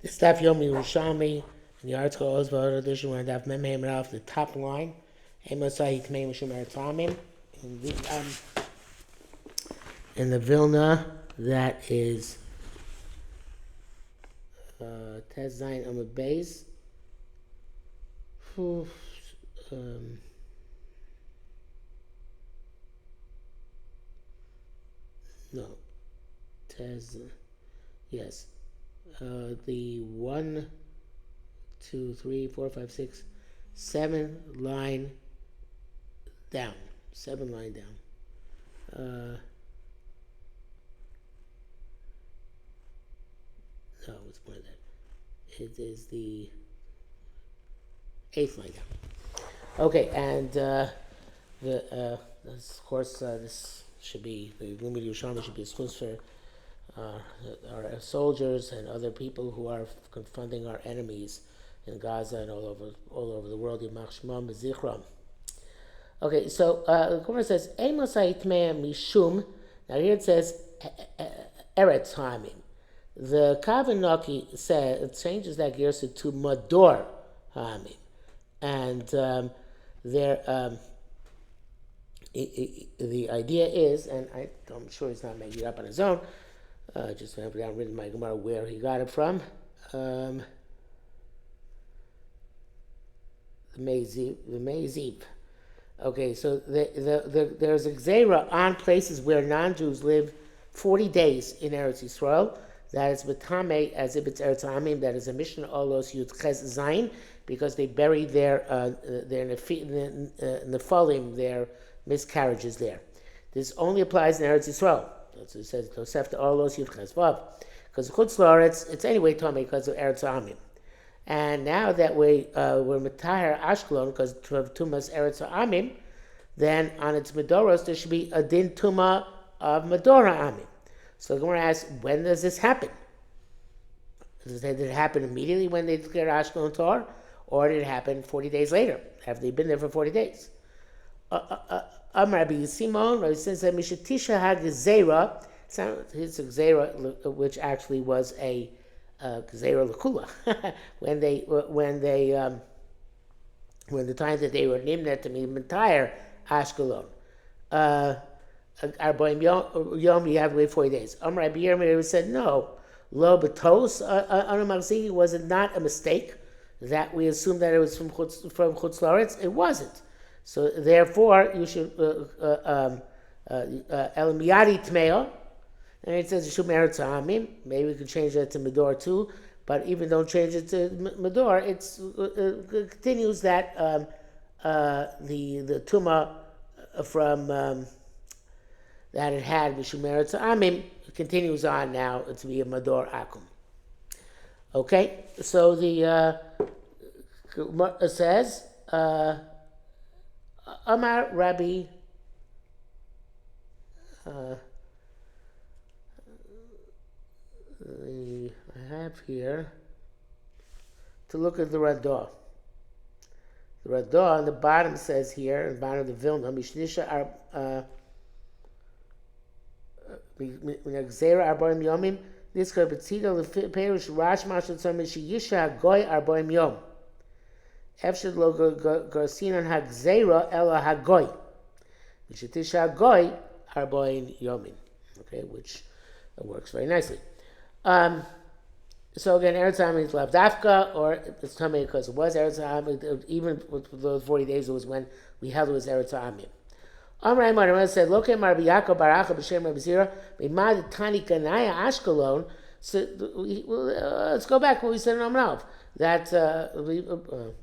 The staff Yomi Yerushalmi in the article Oswald edition where Daf Mem Mem off the top line. Emosai Tmei Mishum Eretzamim. In the Vilna, that is Tez Zayin Amud Beis. No, Tez. Yes. The 1, 2, 3, 4, 5, 6, 7 line down. 7 line down. No, it's more than that. It is the 8th line down. Okay, and of course, this should be the Yerushalmi Shevi'is should be a school for our soldiers and other people who are confronting our enemies in Gaza and all over the world. Yimach Shmam B'zichram. Okay, so the Gemara says Amos Haitmei Mishum. Now here it says Eretz Hamim. The Kavanaki says it changes that gersa to Mador Hamim, and the idea is, and I'm sure he's not making it up on his own. Just have down written my Gemara where he got it from. The Meziv. Okay, so there's a Gzeira on places where non-Jews live 40 days in Eretz Yisrael. That is B'tamei, as if it's Eretz Hamim, that is a mission Olos Yud Ches Zayin, because they buried their Nephalim, their miscarriages there. This only applies in Eretz Yisrael. So it says Tosefta Olos Yud Ches Vav. Because Chutz La'aretz, it's anyway Tomei because of Eretz Hamim. And now that we're Matahir Ashkelon because of Tumas Eretz Hamim, then on its Medoros there should be a Din Tuma of Medora Hamim. So the Gemara asks, when does this happen? Did it happen immediately when they declared Ashkelon Tor, or did it happen 40 days later, after they've been there for 40 days? Rabbi Simon, Rabbi Simon said, Mishatisha HaGezera, it's a Gezera, which actually was a Gezera L'Kula, when the time that they were Nimnet to be entire Ashkelon. Arboim Yom, you have to wait 40 days. Rabbi Yermir said, no. Lo Batos, was it not a mistake that we assumed that it was from Chutz La'aretz? It wasn't. So therefore, you should El Miyadi Tmeo, and it says Yishum Eretz Hamim. Maybe we could change that to Medor too, but even don't change it to Medor. It continues that the Tuma from that it had Yishum Eretz Hamim continues on now to be a Medor Akum. Okay, so the says. Amar Rabbi I have here to look at the Radah. The Radah on the bottom says here, in the bottom of the Vilna, Mishnisha Gzeira Arboim Yomim, this could be Tzida Perish Rash Mashal Tzom Mishiyisha Goy Arboim Yom. Efshad lo garsinan hagzeira ela hagoy. Mishatisha hagoy arboin yomin. Okay, which works very nicely. So again, Eretz Hamim is left Afka, or it's coming because it was Eretz Hamim. Even with those 40 days, it was when we held it was Eretz Hamim. Amrei Marmel said, "Loke Mar B'Yakov Baracha B'Shem Rabbi Zira B'Mad Tani Kanaya Ashkelon." So let's go back to what we said in Amrav. That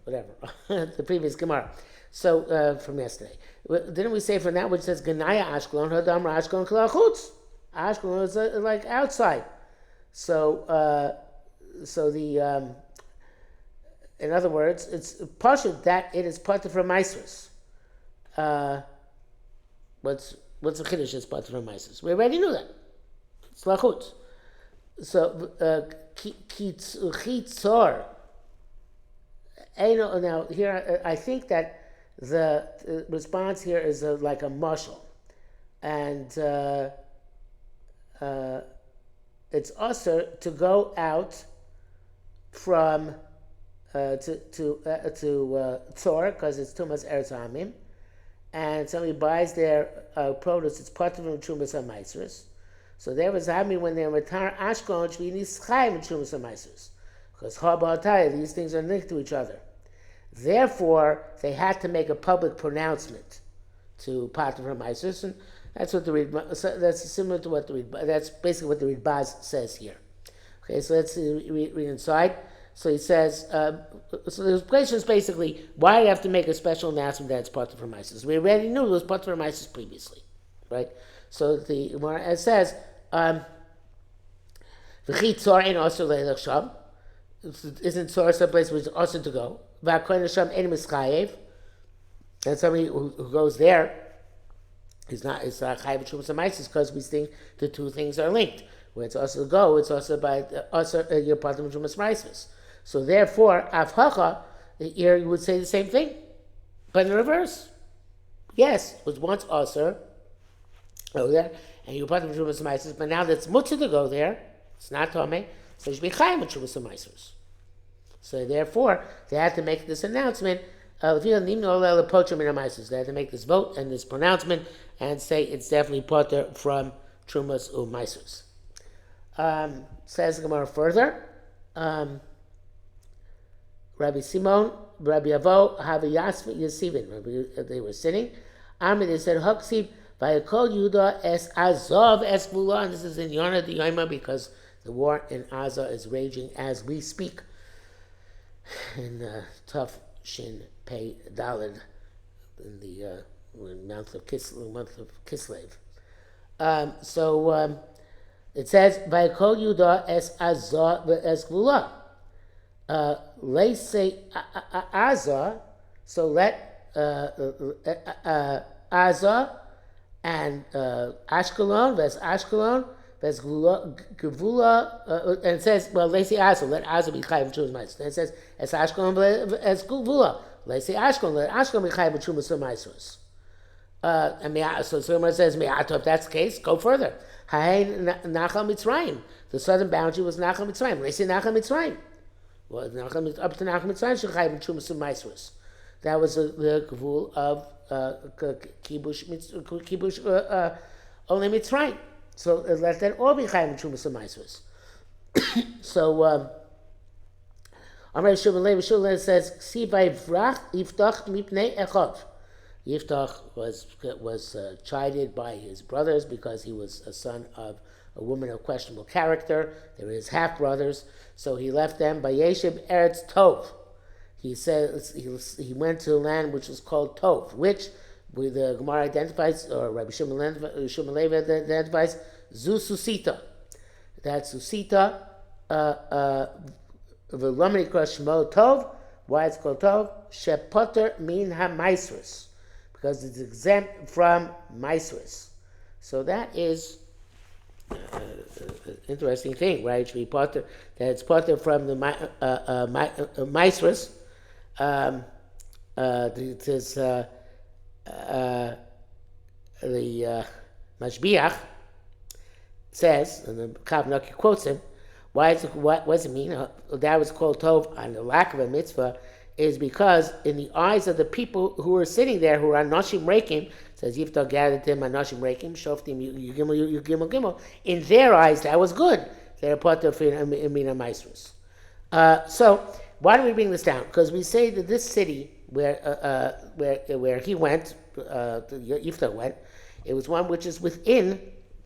whatever the previous Gemara. So from yesterday, didn't we say from that which says Ganaya Ashkelon Hadam Ashkelon Klachutz? Ashkelon is like outside. So the in other words, it's pashut that it is part from Maisrus. What's the chiddush? It's part from Maisrus. We already knew that. It's Lachutz. So Chitzor. Now here, I think that the response here is like a mushal, and it's usher to go out from to Tzor, because it's Tumas Eretz Amim, and somebody buys their produce, it's part of the Trumas HaMaisros. So there was Hami when they're Matar Ashkelon, Shvini Schayim and Trumas HaMaisros. Because Chabal, these things are linked to each other. Therefore, they had to make a public pronouncement to Pater HaMaisros, and that's what that's similar to what that's basically what the Ridbaz says here. Okay, so let's read inside. So he says, so the question is basically, why do you have to make a special announcement that it's part of Hermises? We already knew it was part of Hermises previously, right? So the Gemara says, V'chi tzor ein osur leilach sham. Isn't tzor someplace where it's osur to go? V'hakohen sham ein mischayev. And somebody who goes there is not chayev b'trumas Hermises, because we think the two things are linked. Where it's also to go, it's also by your part of Trumas Hermises. So therefore, avhacha, here you would say the same thing, but in reverse. Yes, it was once aser go there, and you part of Trumas Hermises, but now that's mutter to go there, it's not tome, so you should be chayim with Trumas Hermises. So therefore, they had to make this announcement. They had to make this vote and this pronouncement and say it's definitely potter from Trumas Hermises. Says the Gemara further. Rabbi Simon, Rabbi Avo, Havi Yasivin. They were sitting. They said, Haksiv, Vayakol Yuda es Azov es Gvula. And this is in Yonah the Yoma, because the war in Azah is raging as we speak. In Tuf Shin Pei Dalid, in the month of Kislev. It says, Vayakol Yuda es Azah es Gvula. Let's say Azah, so let Azah and Ashkelon, Ves Ashkelon, Ves Gevula, and it says, well, let's say Azah, let Azah be Chayv B'Trumas Hermises. And it says, Es Ashkelon, Es Gevula, let's say Ashkelon, let Ashkelon be Chayv B'Trumas Hermises. And so someone says, if that's the case, go further. Nachal Mitzrayim. The southern boundary was Nachal Mitzrayim. Let's say Nachal Mitzrayim. Well, up to Nachal Mitzrayim, Shechayim and Trumas Hermises. That was the gvul of Kibush only Mitzrayim. So let that all be Chayim and Trumas Hermises. So, Amar Shulman says, Sivay Vrach Yiftach Mipnei Echov. Yiftach was chided by his brothers because he was a son of a woman of questionable character. They were his half brothers, so he left them. By Yeshiv Eretz Tov, he says he went to a land which was called Tov, which the Gemara identifies, or Rabbi Shimon Levi identifies, Zu Susita. That's Susita. V'lomini Shmo Tov. Why it's called Tov? Shepoter min ha-maisrus, because it's exempt from maisrus. So that is interesting thing, right? It should be potter, that it's potter from the maisrus. It is the Mashbiach says, and the Kavnaki quotes him. What does it mean? That was called Tov on the lack of a mitzvah, is because in the eyes of the people who were sitting there, who are Anoshim Rekim, says Yiftach gathered him Anoshim Rekim, Shoftim Yugimel, in their eyes that was good. They're part of Mina Maisrus. So why do we bring this down? Because we say that this city where he went, Yiftach went, it was one which is within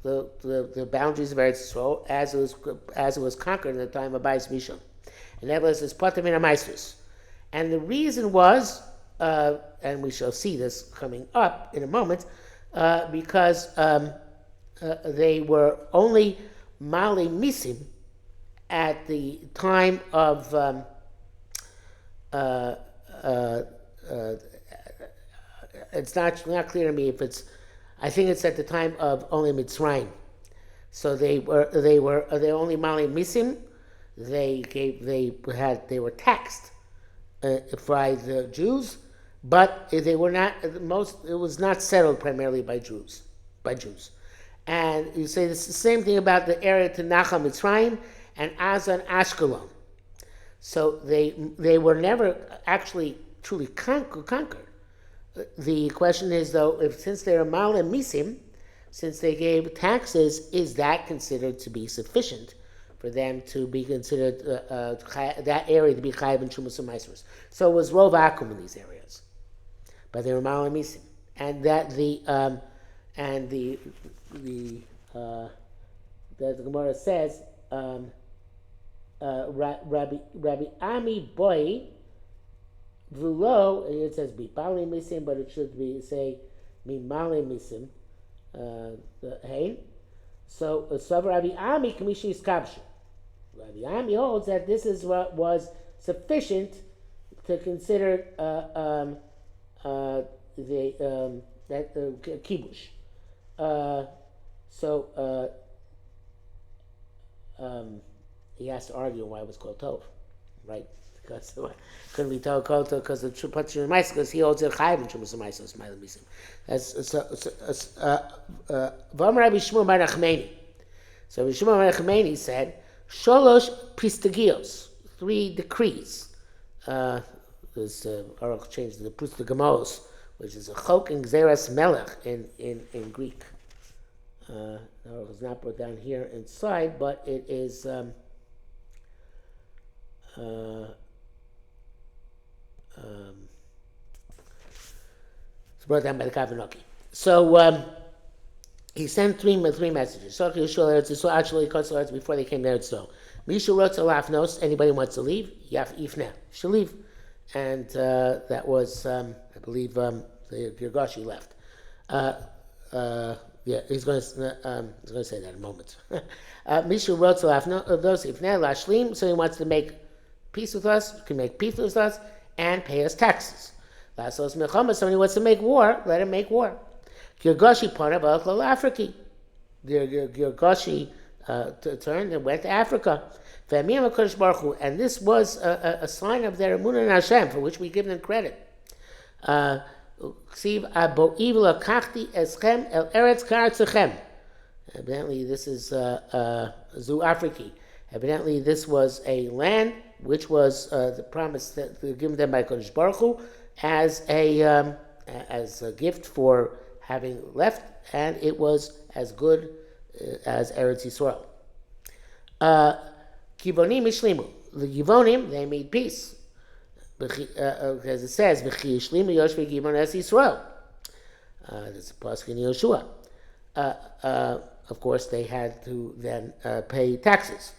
the boundaries of Eretz Yisrael as it was conquered in the time of Bais Mishon, and that was as part of Mina Maisrus. And the reason was, and we shall see this coming up in a moment, because they were only Male Misim at the time of it's not clear to me if it's, I think it's at the time of only Mitzrayim. So they were only Male Misim. They were taxed by the Jews, but they were not it was not settled primarily by Jews. And you say it's the same thing about the area to Nachal Mitzrayim and Azan Ashkelon. So they were never actually truly conquered. The question is, though, if since they're mal and misim, since they gave taxes, is that considered to be sufficient for them to be considered that area to be chayiv and shumas and maasros? So it was rov akum in these areas, but they were mal and misim, and that the Gemara says Rabbi Ami boy. V'lo, it says bipali misim, but it should be say mimali misim. Hey, so Rabbi Ami kamishi iskabshu. Rabbi Ami holds that this is what was sufficient to consider kibush. He has to argue why it was called tov, right? Because couldn't be told kota because the Patshim Ma'aser, because he holds it chayiv in Shumas Ma'aser Smilim Misim. That's Vam Rabbi Shmuel Bar Nachmani. So Rabbi Shmuel Bar Nachmani said Sholosh Pristagios, 3 decrees. There's Aruch changed the Pristagamos, which is a chok and gzeras melech in Greek. Aruch is not brought down here inside, but it is. It's brought down by the Kavanoki. So he sent three messages. So actually, before they came there, it's so. Misha wrote to Lafnos. Anybody wants to leave? Yaf Ifna should leave, and that was, I believe, the Girgashi left. Yeah, he's going to say that in a moment. Misha wrote to Lafnos. Ifna Lashlim. So he wants to make peace with us. Can make peace with us and pay us taxes. Lasos Milchama, somebody wants to make war, let him make war. Girgashi Parnabal Afriki. Girgashi turned and went to Africa. And this was a sign of their emunah in Hashem, for which we give them credit. Evidently, this is Zu Afriki. Evidently, this was a land which was the promise that given them by Kodesh Baruch Hu as a gift for having left, and it was as good as Eretz Yisrael. Givonim Ishlimu. The Givonim, they made peace. As it says, V'chi Ishlimu Yoshvi Givon Es Yisrael. There's a pasuk in Yoshua. Of course, they had to then pay taxes.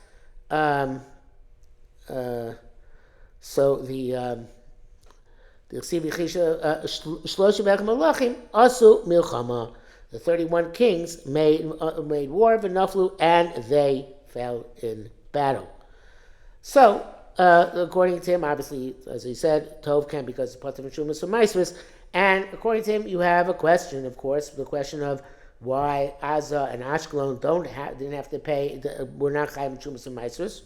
So the the 31 kings made war v'naflu, and they fell in battle. So, according to him, obviously, as he said, Tov can because of Pater Shumas or Maasros, and according to him, you have a question, of course, the question of why Aza and Ashkelon didn't have to pay, were not Chayim Shumas or Maasros.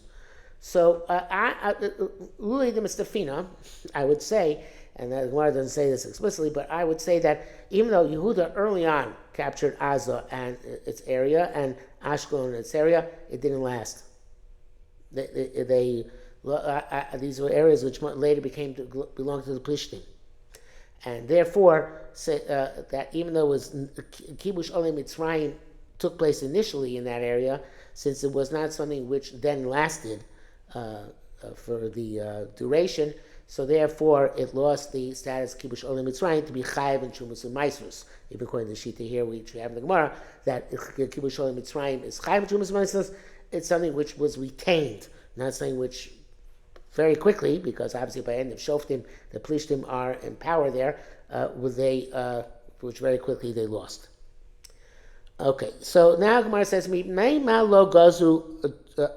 So, Luli de Mustafina, I would say, and the Gemara doesn't say this explicitly, but I would say that even though Yehuda early on captured Aza and its area and Ashkelon and its area, it didn't last. These were areas which later belonged to the Plishtim. And therefore, that even though it was Kibush Olei Mitzrayim took place initially in that area, since it was not something which then lasted for the duration, so therefore it lost the status Kibush Olei Mitzrayim to be Chayiv and Shumas and Maasros. Even according to the Shita here, we have in the Gemara that Kibush Olei Mitzrayim is Chayiv and Shumas and Maasros. It's something which was retained, not something which very quickly, because obviously by the end of Shoftim, the Plishtim are in power there, which very quickly they lost. Okay, so now Gemara says, "Meima lo gazu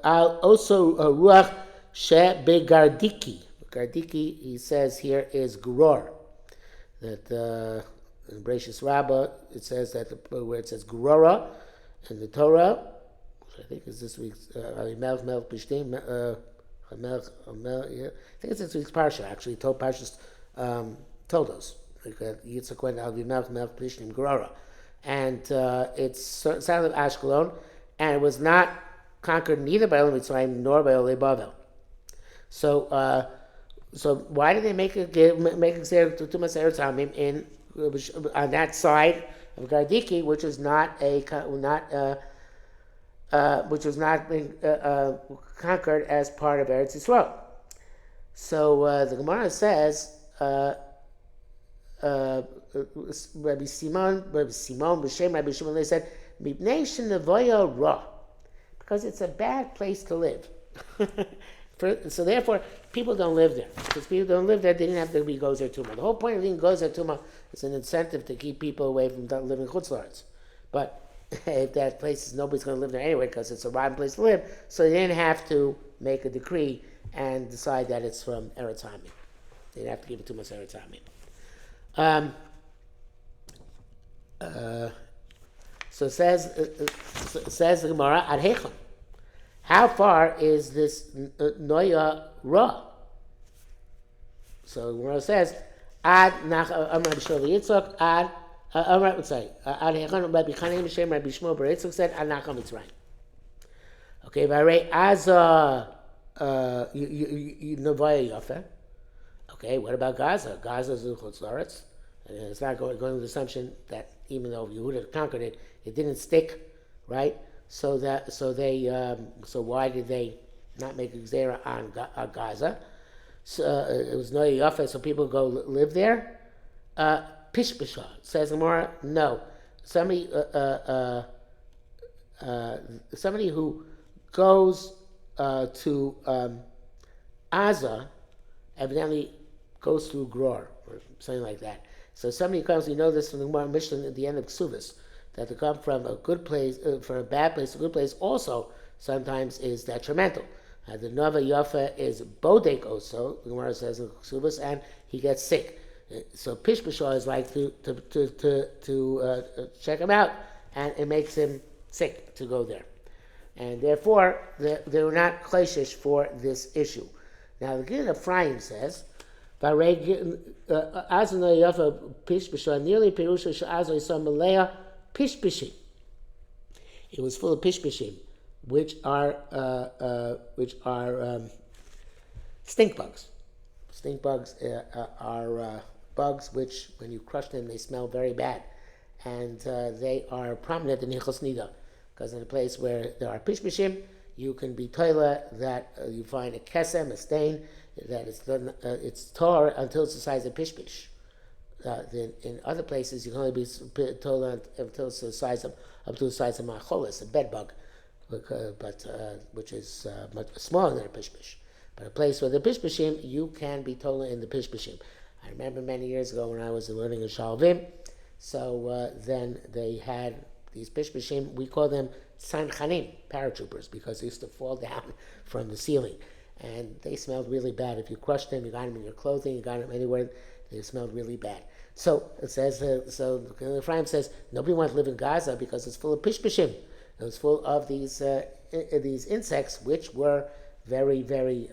also ruach she begardiki." Gardiki, he says here, is gror. That in Bereshis Rabbah it says that where it says grora in the Torah, which I think is this week's Melch Plishtim. I think it's this week's parsha. Actually, told Parshas told us Yitzchak went out Melch Plishtim Grora, and it's south of Ashkelon, and it was not conquered neither by Olei Mitzrayim nor by Olei Bavel. So why did they make a Xer to Tumas Eretz Hamim in on that side of Gardiki, which is not which was not being conquered as part of Eretz Yisrael? So the Gemara says, Rabbi Simon, B'Shem Rabbi Shimon, they said, Mibnei Shenavoya Ra, because it's a bad place to live. So therefore, people don't live there. Because people don't live there, they didn't have to be Gozer Tumah. The whole point of being Gozer Tumah is an incentive to keep people away from living Chutz La'aretz. But if that place is, nobody's going to live there anyway because it's a rotten place to live, so they didn't have to make a decree and decide that it's from Eretz Hamim. They didn't have to give it to Mas Eretz Hamim. So says the Gemara, Ad Hechon. How far is this Noya Ra? So the Gemara says, Ad Nach Amar B'Shol Yitzchak, Ad Hechon Rabbi Chanim B'Shem Rabbi Shmuel Bar Yitzchak said, Ad Nach Mitzrayim. Okay, V'arei Aza Novaya Yafa. Okay, what about Gaza? Gaza is in Chutz La'aretz. And it's not going with the assumption that even though Yehuda conquered it, it didn't stick, right? So why did they not make a Gzera on Gaza? So it was Noya Yafa, so people go live there. Pishpasha says Gemara, no. Somebody who goes to Aza evidently goes through Gror or something like that. So somebody comes, we know this from the Gemara Mishnah at the end of Ksuvas, that to come from a good place, from a bad place to a good place also sometimes is detrimental. The Nova Yafa is Bodek also, the Gemara says in Ksuvas, and he gets sick. So Pishpashah is like to check him out, and it makes him sick to go there. And therefore, they were not kleshish for this issue. Now the Gid of Ephraim says, nearly pishpishim. It was full of pishpishim, which are stink bugs. Stink bugs are bugs which, when you crush them, they smell very bad, and they are prominent in Hilchos Nida, because in a place where there are pishpishim, you can be toila that you find a kesem, a stain, that it's tar until it's the size of pishpish. Then in other places, you can only be toila until it's the size of up to the size of macholis, a bed bug, which is much smaller than a pishpish. But a place where the pishpishim, you can be toila in the pishpishim. I remember many years ago when I was learning in Shalvim, so then they had these pishpishim, we call them sanchanim, paratroopers, because they used to fall down from the ceiling. And they smelled really bad. If you crushed them, you got them in your clothing, you got them anywhere, they smelled really bad. So it says, so Ephraim says, nobody wants to live in Gaza because it's full of pishpishim. It was full of these insects, which were very, very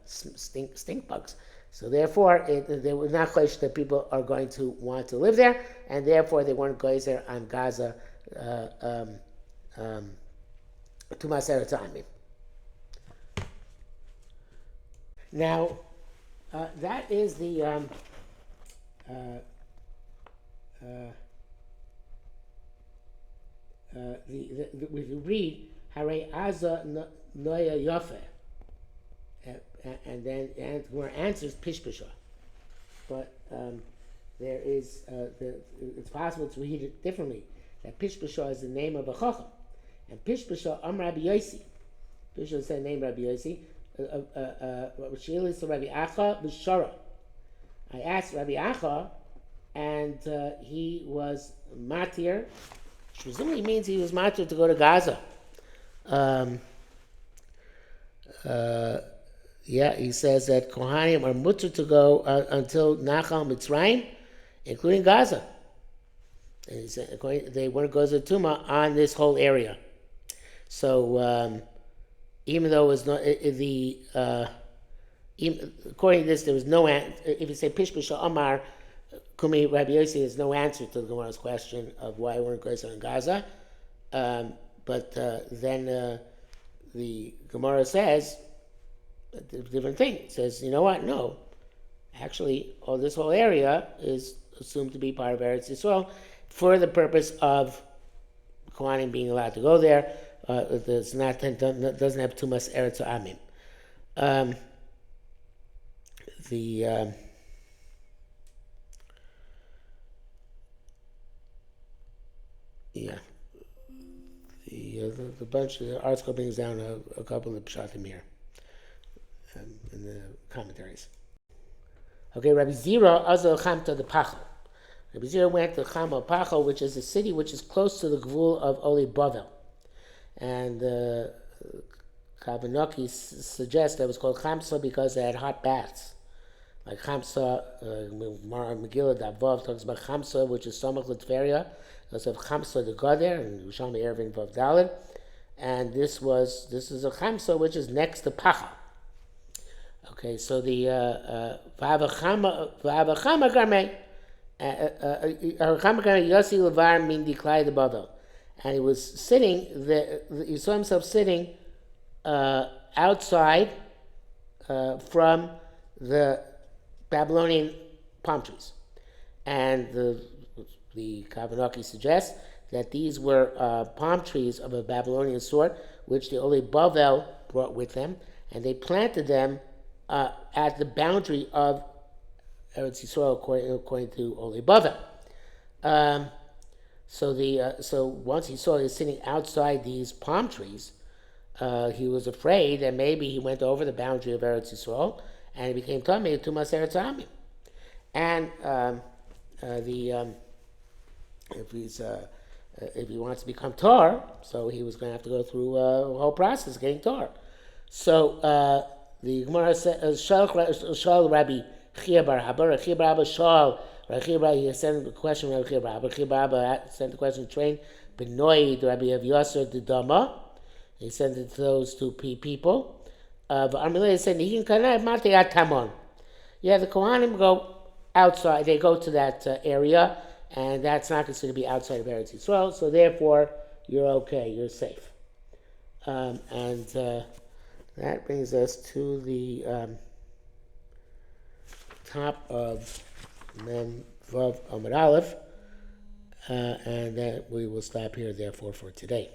stink bugs. So therefore, they were not clear that people are going to want to live there, and therefore they weren't gozer on Gaza to Maser Tamim. Now, that is the if you read Harei Aza Noya Yafe, and then where answers Pishpasha, but there is it's possible to read it differently. That Pishpasha is the name of a chacham, and Pishpasha Rabbi Yosi. Pishpasha is the name Rabbi Yosi. Rabbi Acha b'Shara. I asked Rabbi Acha, and he was matir, which presumably means he was matir to go to Gaza. He says that Kohanim are mutter to go until Nachal Mitzrayim, including Gaza. And he said, they want to go to Tuma on this whole area. So even though it was not according to this, there was no answer. If you say Pishpasha Amar Kumi Rabbi Yossi, there's no answer to the Gemara's question of why weren't going in Gaza. But then the Gemara says a different thing. It says, you know what? No, actually, this whole area is assumed to be part of Eretz Yisrael for the purpose of Kohanim being allowed to go there. Doesn't have too much Eretz Amim. The bunch of the article brings down a couple of pshatim here in the commentaries. Okay, Rabbi Zira Azal Chamta the Pachal. Rabbi Zira went to Chama Pachal, which is a city which is close to the Gvul of Oli Bavel. And Kavanoki suggests that it was called Chamsa because they had hot baths. Like Chamsa, Megillah Davav talks about Chamsa, which is Samach L'Tveria. They also have Chamsa the Gader, and Yerushalmi Erevin Vav Daled. And this is a Chamsa which is next to Pachal. Okay, so the V'avachama Garmei, Yossi Levar Min Diklai the Bavel. And he was sitting, he saw himself sitting outside from the Babylonian palm trees. And the Kavanaki suggests that these were palm trees of a Babylonian sort, which the Ole Bavel brought with them, and they planted them at the boundary of Eretz Yisrael, according to Ole Bavel. So once he saw he was sitting outside these palm trees, he was afraid that maybe he went over the boundary of Eretz Yisrael, and he became Tamei Tumas Eretz Amim. And if he wants to become Tar, so he was going to have to go through a whole process of getting Tar. So the Gemara says, Shal Rabbi Chia Bar Haba, Chia Bar Haba Shal, Rabbi Bar, he sent the question to Rabbi Chia Bar Haba. Chia Bar Haba sent the question to train Benoid Rabbi Avyasar the Dama. He sent it to those two people. Armileh said, "He can Matei Tamon." Yeah, the Kohanim go outside. They go to that area, and that's not considered to be outside of Eretz Yisrael. So therefore, you're okay. You're safe. And that brings us to the top of Mem Vav Amud Aleph, and that we will stop here. Therefore, for today.